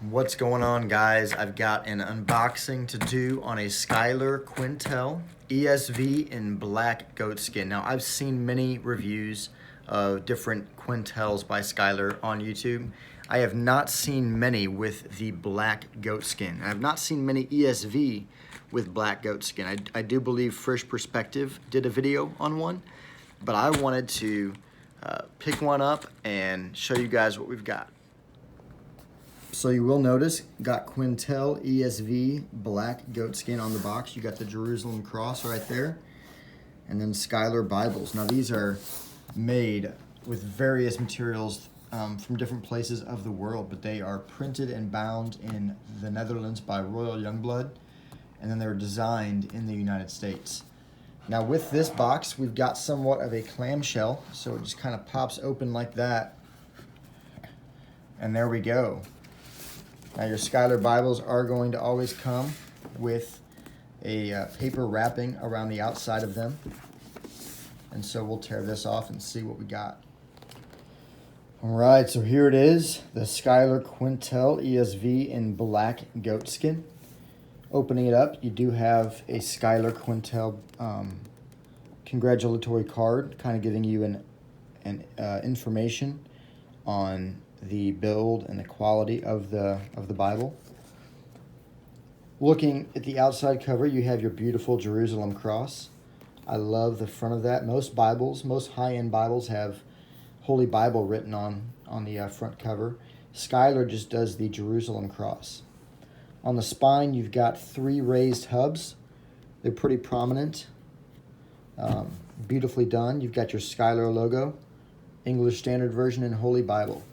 What's going on, guys? I've got an unboxing to do on a Schuyler Quentel ESV in black goatskin. Now, I've seen many reviews of different Quentels by Schuyler on YouTube. I have not seen many with the black goatskin. I have not seen many ESV with black goatskin. I do believe Fresh Perspective did a video on one, but I wanted to pick one up and show you guys what we've got. So you will notice, got Quentel ESV black goatskin on the box. You got the Jerusalem cross right there. And then Schuyler Bibles. Now these are made with various materials from different places of the world, but they are printed and bound in the Netherlands by Royal Youngblood, and then they're designed in the United States. Now with this box, we've got somewhat of a clamshell, so it just kind of pops open like that. And there we go. Now your Schuyler Bibles are going to always come with a paper wrapping around the outside of them. And so we'll tear this off and see what we got. All right, so here it is, the Schuyler Quentel ESV in black goatskin. Opening it up, you do have a Schuyler Quentel congratulatory card, kind of giving you an information on the build and the quality of the Bible. Looking at the outside cover, you have your beautiful Jerusalem cross. I love the front of that. Most Bibles, most high-end Bibles have Holy Bible written on the front cover. Schuyler just does the Jerusalem cross. On the spine, you've got 3 raised hubs. They're pretty prominent. Beautifully done. You've got your Schuyler logo, English Standard Version, and Holy Bible.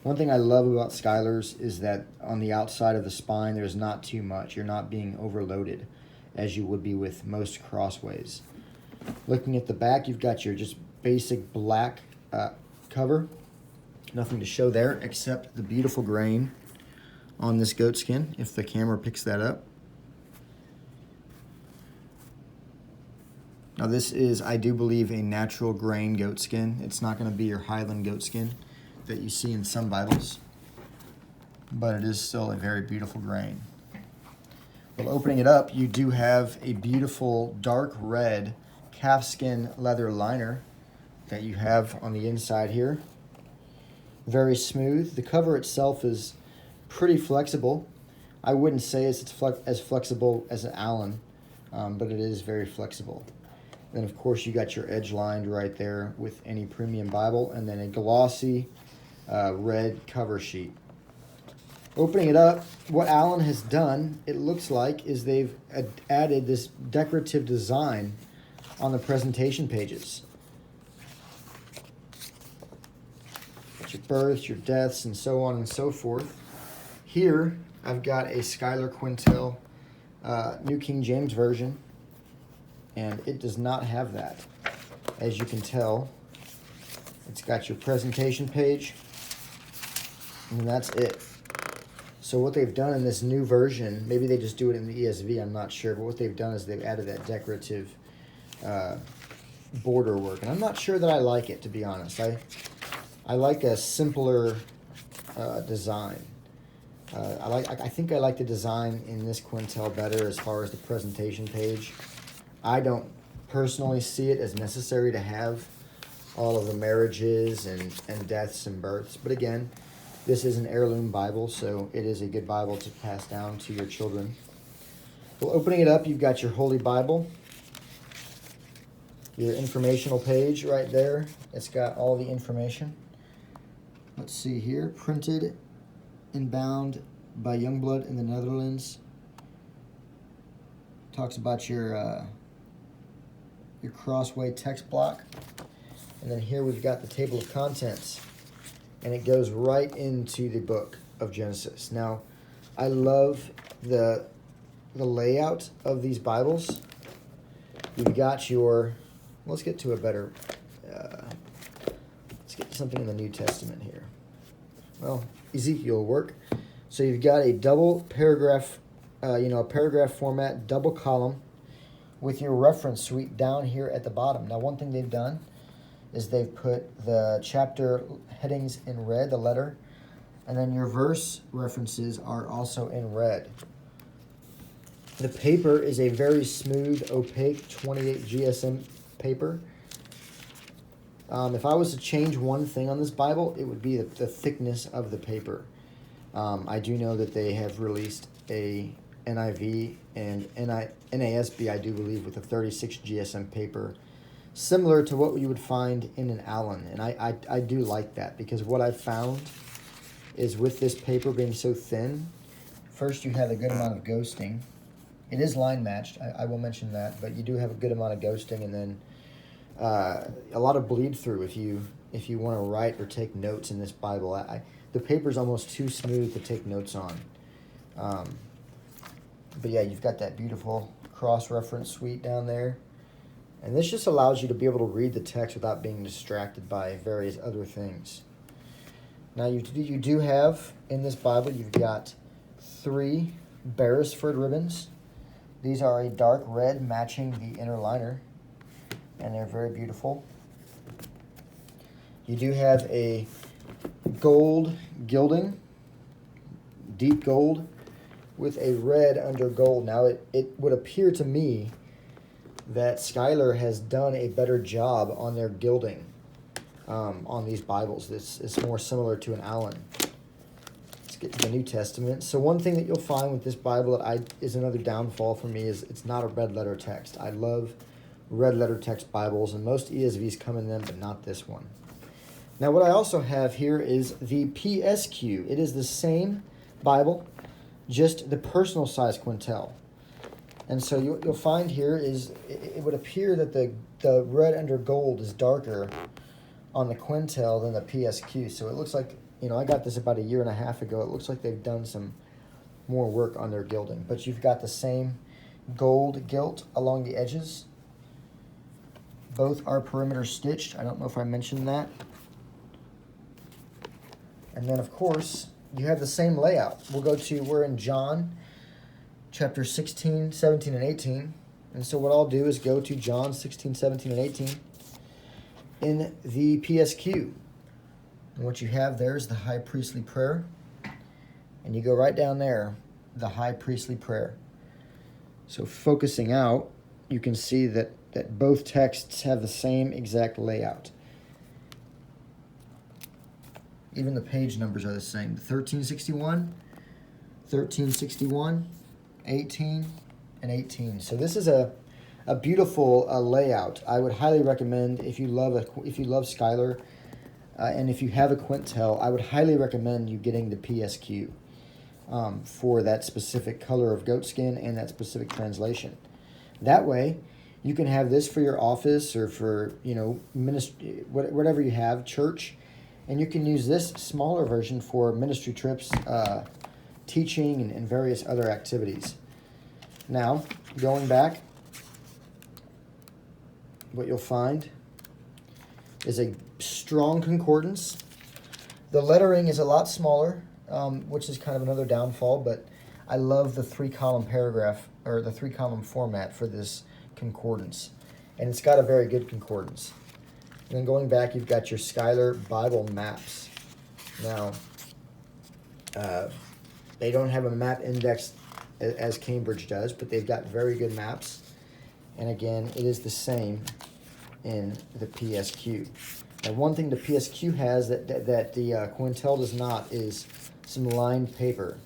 One thing I love about Schuyler's is that on the outside of the spine, there's not too much. You're not being overloaded as you would be with most crossways. Looking at the back, you've got your just basic black cover. Nothing to show there except the beautiful grain on this goatskin, if the camera picks that up. Now this is, I do believe, a natural grain goatskin. It's not going to be your Highland goatskin that you see in some Bibles, but it is still a very beautiful grain. Well, opening it up, you do have a beautiful dark red calfskin leather liner that you have on the inside here. Very smooth. The cover itself is pretty flexible. I wouldn't say it's as flexible as an Allen, but it is very flexible. Then, of course, you got your edge lined right there with any premium Bible, and then a glossy red cover sheet. Opening it up, what Allen has done, it looks like, is they've added this decorative design on the presentation pages. Got your births, your deaths, and so on and so forth. Here, I've got a Schuyler Quentel New King James Version, and it does not have that. As you can tell, it's got your presentation page, and that's it. So what they've done in this new version, maybe they just do it in the ESV, I'm not sure, but what they've done is they've added that decorative border work, and I'm not sure that I like it, to be honest. I like a simpler design. I think I like the design in this Quentel better as far as the presentation page. I don't personally see it as necessary to have all of the marriages and deaths and births, but again, this is an heirloom Bible, so it is a good Bible to pass down to your children. Well, opening it up, you've got your Holy Bible, your informational page right there. It's got all the information. Let's see here, printed and bound by Youngblood in the Netherlands. Talks about your crossway text block. And then here we've got the table of contents, and it goes right into the book of Genesis. Now, I love the layout of these Bibles. You've got your, let's get to a better, let's get to something in the New Testament here. Well, Ezekiel will work. So you've got a double paragraph, a paragraph format, double column with your reference suite down here at the bottom. Now, one thing they've done is they've put the chapter headings in red, the letter, And then your verse references are also in red. The paper is a very smooth, opaque 28 GSM paper. If I was to change one thing on this Bible, it would be the thickness of the paper. I do know that they have released a NIV and NASB, I do believe, with a 36 GSM paper, similar to what you would find in an Allen. And I do like that, because what I've found is with this paper being so thin, first you have a good amount of ghosting. It is line matched, I will mention that, but you do have a good amount of ghosting, and then a lot of bleed through if you want to write or take notes in this Bible. The paper's almost too smooth to take notes on. But yeah, you've got that beautiful cross-reference suite down there. And this just allows you to be able to read the text without being distracted by various other things. Now you do have, in this Bible, you've got 3 Beresford ribbons. These are a dark red matching the inner liner, and they're very beautiful. You do have a gold gilding, deep gold, with a red under gold. Now, it would appear to me that Schuyler has done a better job on their gilding on these Bibles. This is more similar to an Allen. Let's get to the New Testament. So one thing that you'll find with this Bible that is another downfall for me is it's not a red letter text. I love red letter text Bibles, and most ESVs come in them, but not this one. Now, what I also have here is the PSQ. It is the same Bible, just the personal size Quentel. And so you'll find here is it would appear that the red under gold is darker on the Quentel than the PSQ. So it looks like, I got this about 1.5 years ago. It looks like they've done some more work on their gilding. But you've got the same gold gilt along the edges. Both are perimeter stitched. I don't know if I mentioned that. And then, of course, you have the same layout. We're in John chapter 16, 17, and 18. And so what I'll do is go to John 16, 17, and 18 in the PSQ. And what you have there is the high priestly prayer. And you go right down there, the high priestly prayer. So focusing out, you can see that both texts have the same exact layout. Even the page numbers are the same. 1361, 1361, 18, and 18. So this is a beautiful layout. I would highly recommend, if you love Schuyler, and if you have a Quentel, I would highly recommend you getting the PSQ for that specific color of goatskin and that specific translation. That way, you can have this for your office or for ministry, whatever you have, church, and you can use this smaller version for ministry trips, teaching, and various other activities. Now, going back, what you'll find is a strong concordance. The lettering is a lot smaller, which is kind of another downfall, but I love the 3-column paragraph, or the 3-column format for this concordance. And it's got a very good concordance. And then going back, you've got your Schuyler Bible maps. Now, they don't have a map index as Cambridge does, but they've got very good maps. And again, it is the same in the PSQ. Now, one thing the PSQ has that the Quentel does not is some lined paper.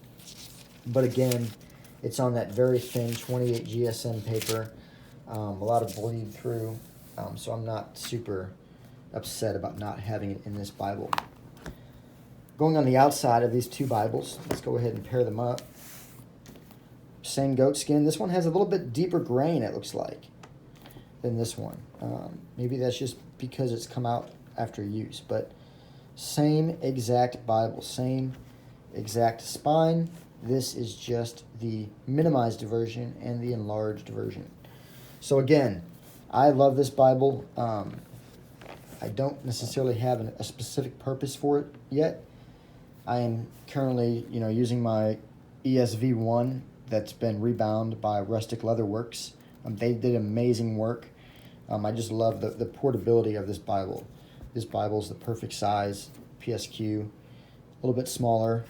But again, it's on that very thin 28 GSM paper. A lot of bleed through, so I'm not super upset about not having it in this Bible. Going on the outside of these two Bibles, let's go ahead and pair them up. Same goatskin. This one has a little bit deeper grain, it looks like, than this one. Maybe that's just because it's come out after use, but same exact Bible, same exact spine. This is just the minimized version and the enlarged version. So again, I love this Bible. I don't necessarily have a specific purpose for it yet. I am currently, using my ESV 1 that's been rebound by Rustic Leather Works. They did amazing work. I just love the portability of this Bible. This Bible is the perfect size, PSQ. little bit smaller.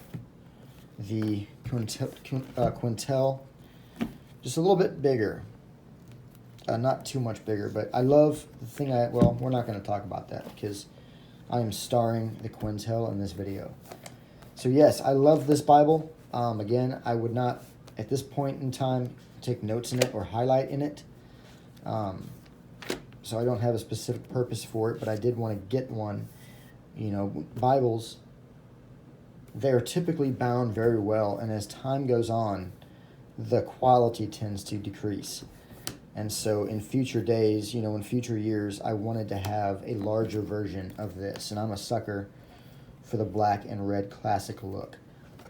The Quentel, just a little bit bigger. Not too much bigger, but I love the thing well, we're not going to talk about that because I am starring the Quentel in this video. So yes, I love this Bible. Again, I would not, at this point in time, take notes in it or highlight in it. So I don't have a specific purpose for it, but I did want to get one. You know, Bibles, they're typically bound very well, and as time goes on, the quality tends to decrease. And so in future days, you know, in future years, I wanted to have a larger version of this. And I'm a sucker for the black and red classic look.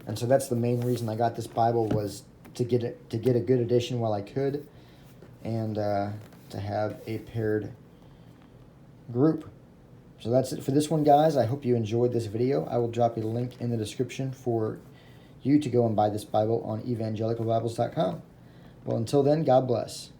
And so that's the main reason I got this Bible, was to get a good edition while I could, and to have a paired group. So that's it for this one, guys. I hope you enjoyed this video. I will drop a link in the description for you to go and buy this Bible on evangelicalbibles.com. Well, until then, God bless.